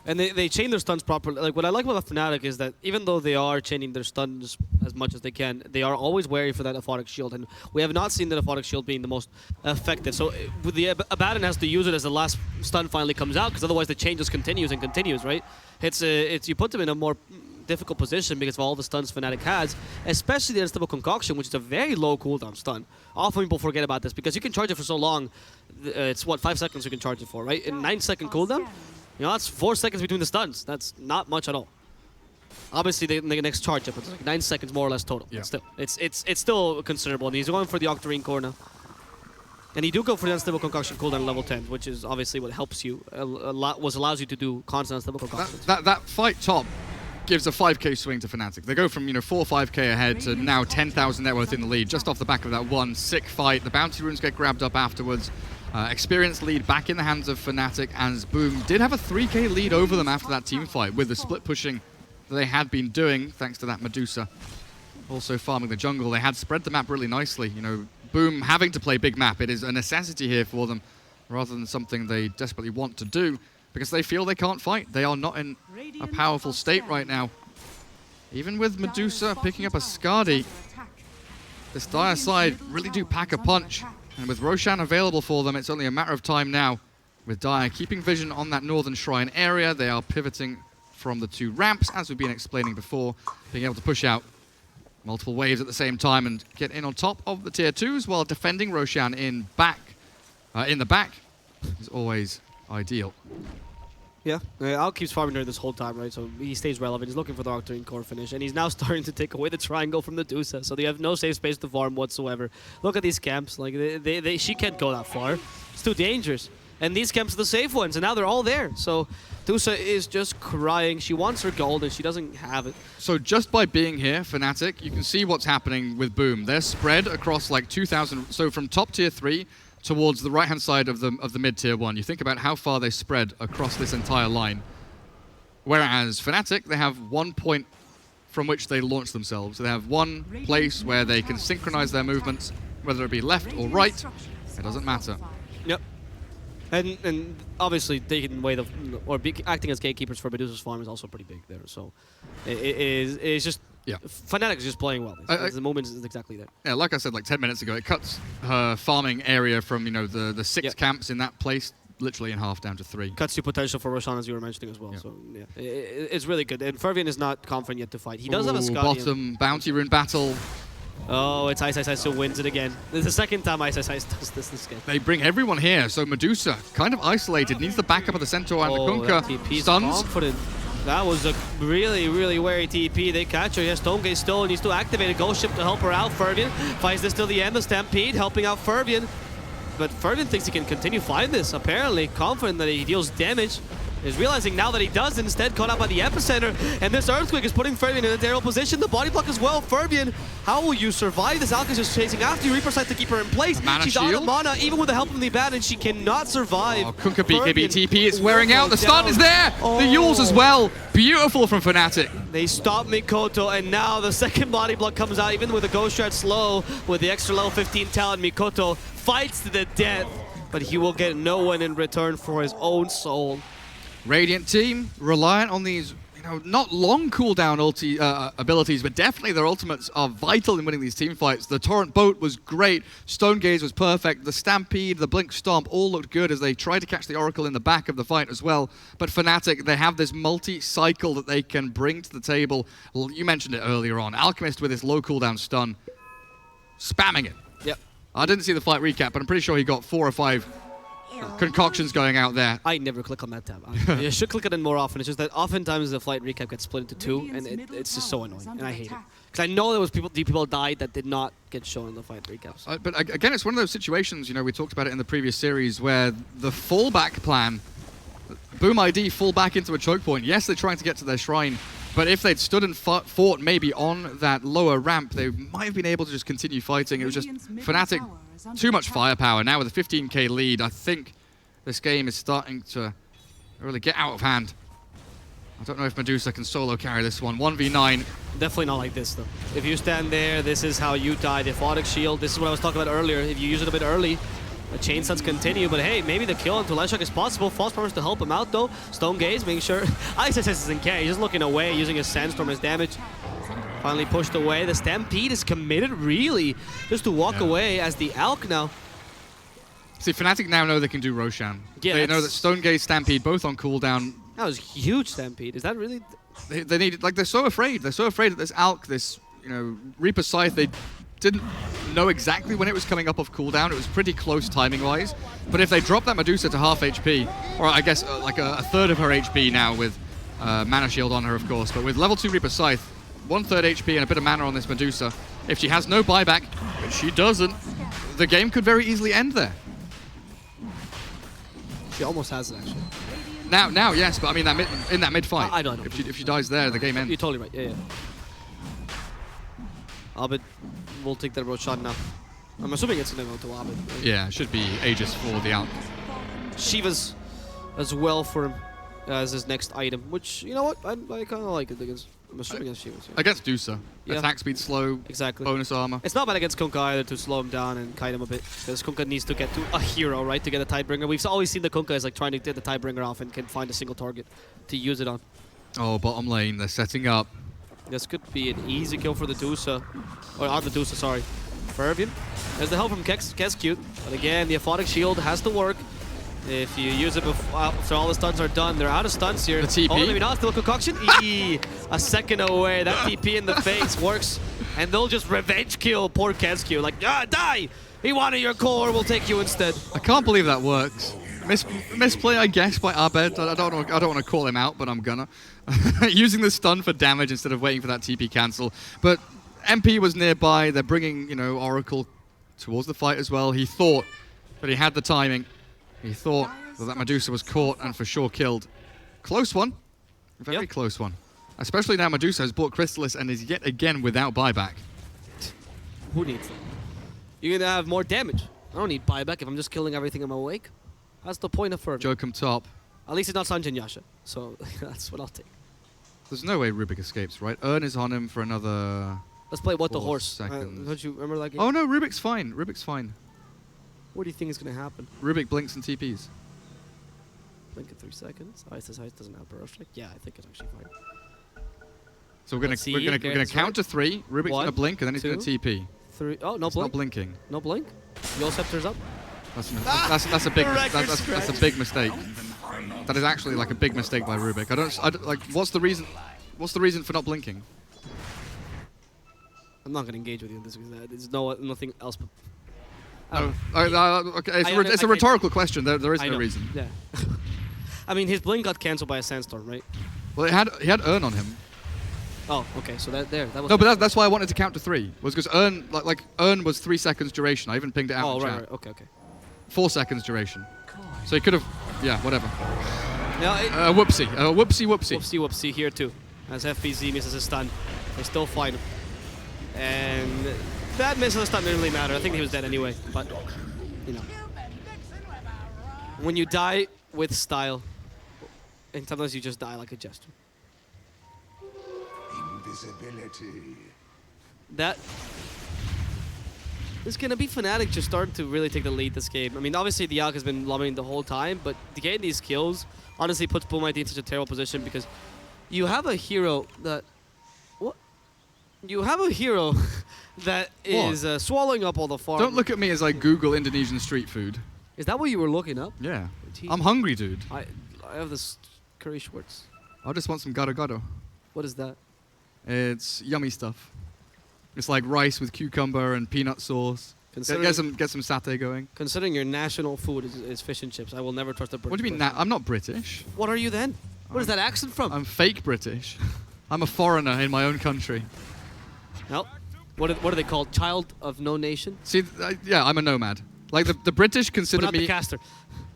And they chain their stuns properly. Like, what I like about Fnatic is that even though they are chaining their stuns as much as they can, they are always wary for that Aphotic Shield. And we have not seen that Aphotic Shield being the most effective. So with the Abaddon has to use it as the last stun finally comes out, because otherwise the chain just continues and continues, right? It's you put them in a more difficult position because of all the stuns Fnatic has, especially the Unstable Concoction, which is a very low cooldown stun. Often people forget about this because you can charge it for so long. It's what, 5 seconds you can charge it for, right? In 9-second cooldown, you know, that's 4 seconds between the stuns. That's not much at all. Obviously, the next charge up, it's like 9 seconds more or less total. Yeah. Still, it's still considerable. And he's going for the Octarine core now. And you do go for the Unstable Concoction cooldown level 10, which is obviously what helps you, allows you to do constant Unstable Concoctions. That fight top gives a 5k swing to Fnatic. They go from 4 or 5k ahead to now 10,000 net worth in the lead, just off the back of that one sick fight. The bounty runes get grabbed up afterwards. Experienced lead back in the hands of Fnatic, as Boom did have a 3k lead over them after that team fight with the split pushing that they had been doing, thanks to that Medusa. Also farming the jungle, they had spread the map really nicely. You know, Boom having to play big map, it is a necessity here for them, rather than something they desperately want to do, because they feel they can't fight. They are not in a powerful state right now. Even with Medusa picking up a Skadi, this Dire side really do pack a punch. And with Roshan available for them, it's only a matter of time now. With Dire keeping vision on that Northern Shrine area, they are pivoting from the 2 ramps, as we've been explaining before, being able to push out multiple waves at the same time and get in on top of the tier 2s while defending Roshan in the back is always ideal. Yeah, Al keeps farming her this whole time, right? So he stays relevant. He's looking for the Octarine core finish, and he's now starting to take away the triangle from the Medusa, so they have no safe space to farm whatsoever. Look at these camps. Like, she can't go that far. It's too dangerous. And these camps are the safe ones, and now they're all there. So Medusa is just crying. She wants her gold, and she doesn't have it. So just by being here, Fnatic, you can see what's happening with Boom. They're spread across like 2,000, so from top tier 3 towards the right-hand side of the mid-tier 1. You think about how far they spread across this entire line. Whereas Fnatic, they have 1 point from which they launch themselves. They have one place where they can synchronize their movements, whether it be left or right. It doesn't matter. Yep. And obviously taking away acting as gatekeepers for Medusa's farm is also pretty big there. So it's just Yeah. Fnatic is just playing well. The moment is exactly there. Yeah, like I said, like 10 minutes ago, it cuts her farming area from, you know, the 6 camps in that place literally in half down to 3. Cuts your potential for Roshan, as you were mentioning as well. Yeah. So, yeah, it's really good. And Fervian is not confident yet to fight. He does have a Scotty. Bottom bounty rune battle. Oh, it's Ice Ice Ice who wins it again. This is the second time Ice Ice Ice does this game. They bring everyone here, so Medusa, kind of isolated, needs the backup of the Centaur and the Kunkka. Stuns. Confident. That was a really, really wary TP. They catch her. Yes, Stonegate still needs to activate a ghost ship to help her out. Fervian fights this till the end. The Stampede helping out Fervian. But Fervian thinks he can continue fighting this, apparently. Confident that he deals damage. Is realizing now that he does, instead caught out by the epicenter, and this earthquake is putting Fervian in a terrible position. The body block as well. Fervian, how will you survive this? Alka's just chasing after you. Reaper Sight to keep her in place. She's out of mana, even with the help from the ban, and she cannot survive. Oh, Kunkka BKB TP is wearing out. The stun is there. The Yules as well. Beautiful from Fnatic. They stop Mikoto, and now the second body block comes out, even with the Ghost Shred slow, with the extra level 15 talent. Mikoto fights to the death, but he will get no one in return for his own soul. Radiant team, reliant on these, you know, not long cooldown abilities, but definitely their ultimates are vital in winning these team fights. The Torrent Boat was great, Stone Gaze was perfect, the Stampede, the Blink Stomp all looked good as they tried to catch the Oracle in the back of the fight as well. But Fnatic, they have this multi-cycle that they can bring to the table. You mentioned it earlier on, Alchemist with his low cooldown stun, spamming it. Yep. I didn't see the fight recap, but I'm pretty sure he got 4 or 5 concoctions going out there. I never click on that tab. You should click on it more often. It's just that oftentimes the flight recap gets split into 2, and it's just so annoying, and I hate it. Because I know there was people died that did not get shown in the fight recaps. But again, it's one of those situations, you know, we talked about it in the previous series, where the fallback plan, Boom ID fall back into a choke point. Yes, they're trying to get to their shrine, but if they'd stood and fought maybe on that lower ramp, they might have been able to just continue fighting. It was just Fnatic, too much firepower. Now with a 15k lead, I think this game is starting to really get out of hand. I don't know if Medusa can solo carry this one. 1v9. Definitely not like this, though. If you stand there, this is how you die. The Aphotic Shield, this is what I was talking about earlier. If you use it a bit early, the chain stuns continue, but hey, maybe the kill into Leshok is possible. False Promise to help him out, though. Stone Gaze, making sure Ice isn't care. He's just looking away, using his Sandstorm as damage. Finally pushed away. The Stampede is committed, really, just to walk away as the Alk now. See, Fnatic now know they can do Roshan. Yeah, they know that Stone Gaze, Stampede, both on cooldown. That was huge Stampede. Is that really? They need, like, they're so afraid. They're so afraid that this Alk, this, you know, Reaper Scythe, they didn't know exactly when it was coming up off cooldown. It was pretty close timing-wise. But if they drop that Medusa to half HP, or I guess like a third of her HP now with Mana Shield on her, of course, but with level 2 Reaper Scythe, 1/3 HP and a bit of mana on this Medusa, if she has no buyback, which she doesn't, the game could very easily end there. She almost has it, actually. Now, yes, but I mean in that mid-fight. I don't know. If she dies there, the game ends. You're totally right, yeah. Abed will take that Roshan now. I'm assuming it's going to go to Abed. Right? Yeah, it should be Aegis for the Alk. Shiva's as well for him as his next item, which, you know what, I kind of like it against, I'm assuming against Shiva's. Yeah. Against Dusa. Yeah. Attack speed slow, Exactly. bonus armor. It's not bad against Kunkka either to slow him down and kite him a bit, because Kunkka needs to get to a hero, right, to get a Tidebringer. We've always seen the Kunkka as like trying to get the Tidebringer off and can find a single target to use it on. Oh, bottom lane, they're setting up. This could be an easy kill for the Dusa. Or on the Dusa, sorry. Fervian. There's the help from Keskute. But again, the Aphotic Shield has to work. If you use it after all the stuns are done, they're out of stuns here. The TP. Oh, maybe not. Still a concoction. A second away. That TP in the face works. And they'll just revenge kill poor Keskute. Like, die! We wanted your core, we'll take you instead. I can't believe that works. Misplay, I guess, by Abed. I don't want to call him out, but I'm gonna. Using the stun for damage instead of waiting for that TP cancel. But MP was nearby. They're bringing, you know, Oracle towards the fight as well. He thought that he had the timing. He thought that Medusa was caught and for sure killed. Close one. Very close one. Especially now Medusa has bought Crystallis and is yet again without buyback. Who needs that? You're gonna have more damage. I don't need buyback if I'm just killing everything in my wake. That's the point of Fervian. Jokum top. At least it's not Sanjin Yasha, so that's what I'll take. There's no way Rubik escapes, right? Ern is on him for another... Let's play What the 4 Horse. seconds. Don't you remember that game? Oh no, Rubik's fine. Rubik's fine. What do you think is gonna happen? Rubik blinks and TPs. Blink in 3 seconds. Ice doesn't have perfect. Yeah, I think it's actually fine. So we're Let's see, gonna Gareth is count to 3. Rubik's One, gonna blink and then he's gonna 2, TP. 3. Oh, no It's blink. not blinking. No blink. Yo Scepter's up. That's a big Record that's a big mistake. That is actually like a big mistake by Rubik. I don't like. What's the reason? What's the reason for not blinking? I'm not gonna engage with you on this because there's nothing else. But Oh, okay. I It's a rhetorical question. There is I no know. reason. Yeah. I mean, his blink got cancelled by a sandstorm, right? Well, he had Urn on him. Oh, okay. So that was. No, but that's why I wanted to count to 3. Was because Urn like Urn was 3 seconds duration. I even pinged it out Oh, in right, chat. right. Okay. 4 seconds duration. So he could have. Yeah, whatever. Now, Whoopsie. Whoopsie. whoopsie here too. As FBZ misses a stun, they still fight him. And that miss of the stun didn't really matter. I think he was dead anyway. But you know, when you die with style, and sometimes you just die like a jester. Invisibility. That is gonna be Fnatic just starting to really take the lead this game. I mean, obviously the Alk has been lobbing the whole time, but getting these kills honestly puts Boom ID in such a terrible position because you have a hero that that is swallowing up all the farm. Don't look at me as I Google Indonesian street food. Is that what you were looking up? Yeah. Gee. I'm hungry, dude. I have this curry Schwartz. I just want some gado-gado. What is that? It's yummy stuff. It's like rice with cucumber and peanut sauce. Get some satay going. Considering your national food is fish and chips, I will never trust a British What do you mean? person. I'm not British. What are you then? What is that accent from? I'm fake British. I'm a foreigner in my own country. No. What are they called? Child of no nation? See, yeah, I'm a nomad. Like the British But consider not me. the caster.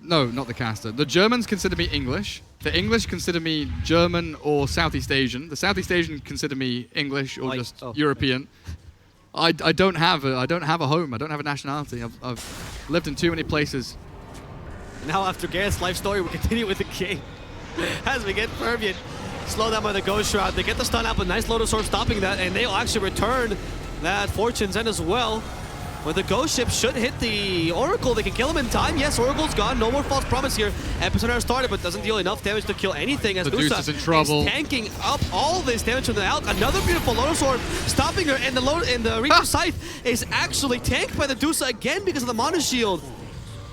No, not the caster. The Germans consider me English. The English consider me German or Southeast Asian. The Southeast Asian consider me English or just European. I don't have a home. I don't have a nationality. I've lived in too many places. Now after Gareth's life story, we continue with the game. As we get Fervian slowed down by the Ghost Shroud. They get the stun up, a nice Lotus Orb stopping that, and they'll actually return that Fortune's End as well. But the Ghost Ship should hit the Oracle. They can kill him in time. Yes, Oracle's gone. No more false promise here. Epicenter started, but doesn't deal enough damage to kill anything. As The Deuce is in trouble. is tanking up all this damage from the Alk. Another beautiful Lotus Orb stopping her, and the Reaper Scythe is actually tanked by the Deuce again because of the Mana Shield.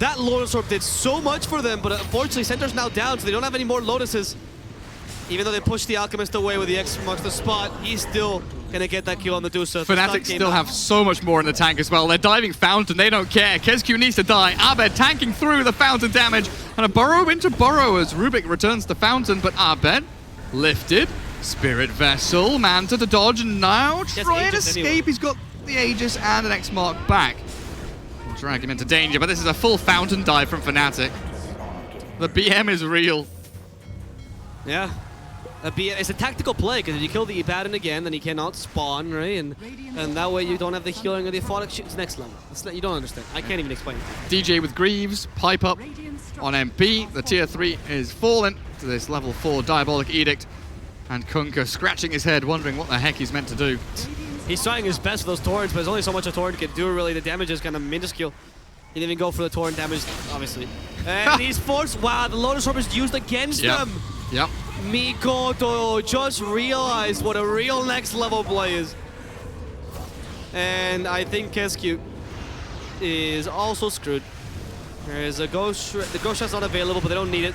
That Lotus Orb did so much for them, but unfortunately Center's now down, so they don't have any more Lotuses. Even though they pushed the Alchemist away with the X marks the spot, he's still gonna get that kill on the Dusa. Fnatic still have so much more in the tank as well. They're diving Fountain, they don't care. KezQ needs to die. Abed tanking through the Fountain damage. And a burrow into burrow as Rubik returns the Fountain, but Abed lifted. Spirit Vessel, Manta to dodge, and now trying to escape. Anyway. He's got the Aegis and an X mark back. We'll drag him into danger, but this is a full Fountain dive from Fnatic. The BM is real. Yeah. It's a tactical play, because if you kill the Ibadan again, then he cannot spawn, right? And that way you don't have the healing or the Aphotic Shoot. It's next level. You don't understand. I can't even explain it. DJ with Greaves, pipe up on MP. The tier 3 is fallen to this level 4 Diabolic Edict. And Kunkka scratching his head, wondering what the heck he's meant to do. He's trying his best for those torrents, but there's only so much a torrent can do, really. The damage is kind of minuscule. He didn't even go for the torrent damage, obviously. And he's forced. Wow, the Lotus Orb is used against them. Yep. Mikoto just realized what a real next level play is. And I think KezQ is also screwed. There's a Ghost Shroud. The Ghost Shroud's not available, but they don't need it.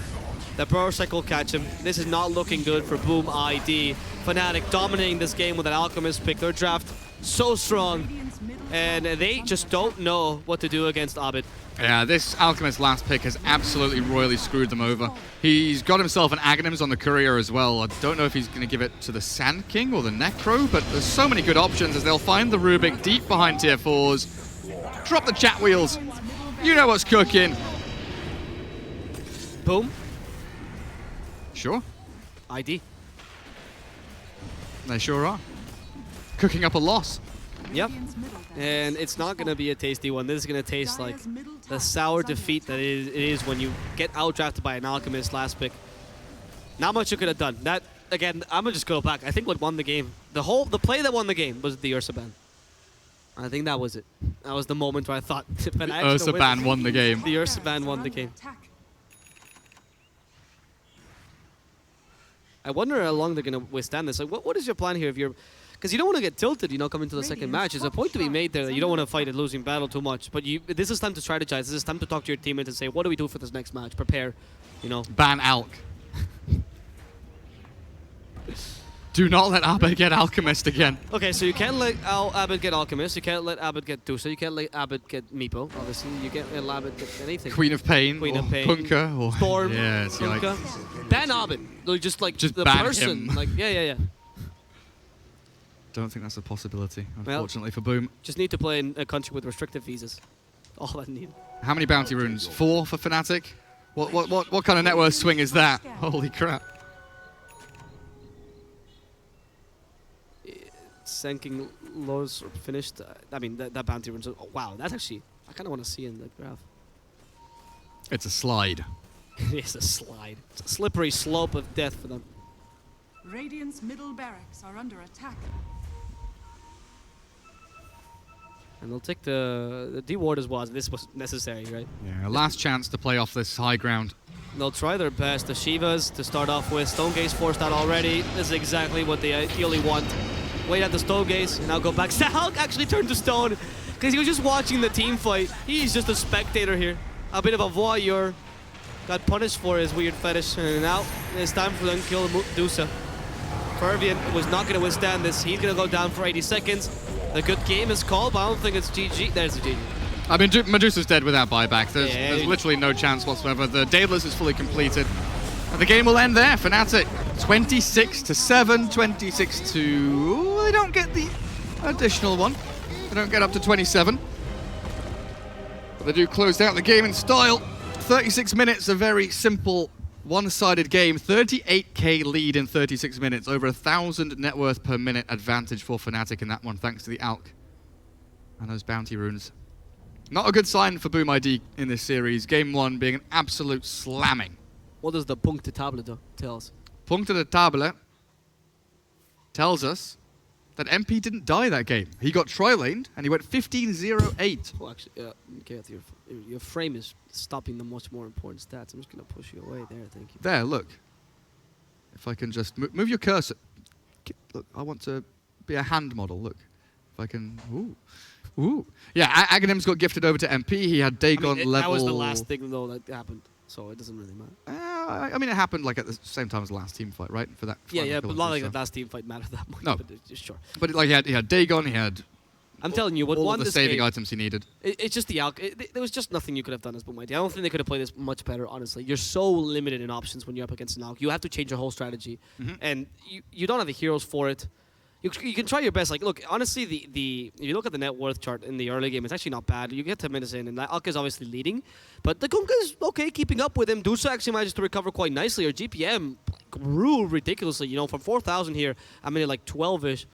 The Burrow Cycle will catch him. This is not looking good for Boom ID. Fnatic dominating this game with an Alchemist pick. Their draft so strong. And they just don't know what to do against Abed. Yeah, this Alchemist last pick has absolutely royally screwed them over. He's got himself an Aghanims on the Courier as well. I don't know if he's going to give it to the Sand King or the Necro, but there's so many good options as they'll find the Rubik deep behind tier 4s. Drop the chat wheels. You know what's cooking. Boom. Sure. ID. They sure are. Cooking up a loss. Yep. And it's not going to be a tasty one. This is going to taste like the sour defeat that it is when you get outdrafted by an Alchemist last pick. Not much you could have done. That, again, I'm going to just go back. I think what won the game, the play that won the game was the Ursa ban. I think that was it. That was the moment where I thought if an Ursa ban won the game. The Ursa ban won the game. I wonder how long they're going to withstand this. Like, what is your plan here if you're... Because you don't want to get tilted, you know, coming to the second match. There's a point to be made there that you don't want to fight a losing battle too much. But this is time to strategize. This is time to talk to your teammates and say, what do we do for this next match? Prepare, you know. Ban Alk. Do not let Abed get Alchemist again. Okay, so you can't let Abed get Alchemist. You can't let Abed get Dusa. You can't let Abed get Meepo, obviously. You can't let Abed get anything. Queen of Pain. Queen or of Pain. Punka. Or Storm. Yes, yeah, Punka. Ban Abed. Like, just the ban person. him. Like, yeah. Don't think that's a possibility, Well, unfortunately, for Boom. Just need to play in a country with restrictive visas. All I need. How many bounty runes? 4 for Fnatic? What kind of net worth swing is that? Holy crap. Sanking lows are finished. I mean, that bounty runes. Oh, wow, that's actually... I kind of want to see in the graph. It's a slide. It's a slide. It's a slippery slope of death for them. Radiant's middle barracks are under attack. And they'll take the D-ward as well, as this was necessary, right? Yeah, last chance to play off this high ground. They'll try their best. The Shivas to start off with. Stonegaze forced out already. This is exactly what they ideally want. Wait at the Stonegaze, and now go back. Hulk actually turned to stone because he was just watching the team fight. He's just a spectator here. A bit of a voyeur. Got punished for his weird fetish, and now it's time for them to kill Dusa. Fervian was not going to withstand this. He's going to go down for 80 seconds. The good game is called, but I don't think it's GG. There's the GG. I mean, Medusa's dead without buyback. There's literally no chance whatsoever. The Daedalus is fully completed. And the game will end there. Fnatic 26-7, 26-... They don't get the additional one. They don't get up to 27. But they do close out the game in style. 36 minutes, a very simple one-sided game. 38k lead in 36 minutes. Over 1,000 net worth per minute advantage for Fnatic in that one, thanks to the Alk and those bounty runes. Not a good sign for Boom ID in this series. Game 1 being an absolute slamming. What does the punct de table tell us? Punct de table tells us that MP didn't die that game. He got tri-laned and he went 15-0-8. Oh, actually, Gareth, your frame is stopping the much more important stats. I'm just going to push you away there, thank you. There, look. If I can just move your cursor. Look, I want to be a hand model, look. If I can, ooh. Yeah, Aghanim's got gifted over to MP. He had Dagon level... That was the last thing, though, that happened. So it doesn't really matter. I mean, it happened like at the same time as the last team fight, right? For that. Yeah, but not like the last team fight mattered that much. No, but sure. But like he had Dagon, he had. I'm telling you, what all won of the this saving game, items he needed. It's just the Alk. There was just nothing you could have done as Boom ID. I don't think they could have played this much better. Honestly, you're so limited in options when you're up against an Alk. You have to change your whole strategy, and you don't have the heroes for it. You can try your best. Like, look, honestly, if you look at the net worth chart in the early game, it's actually not bad. You get 10 minutes in, and Alk is obviously leading. But the Kunkka is okay, keeping up with him. Dusa actually manages to recover quite nicely. Or GPM grew ridiculously, you know, from 4,000 here, I'm in like 12-ish.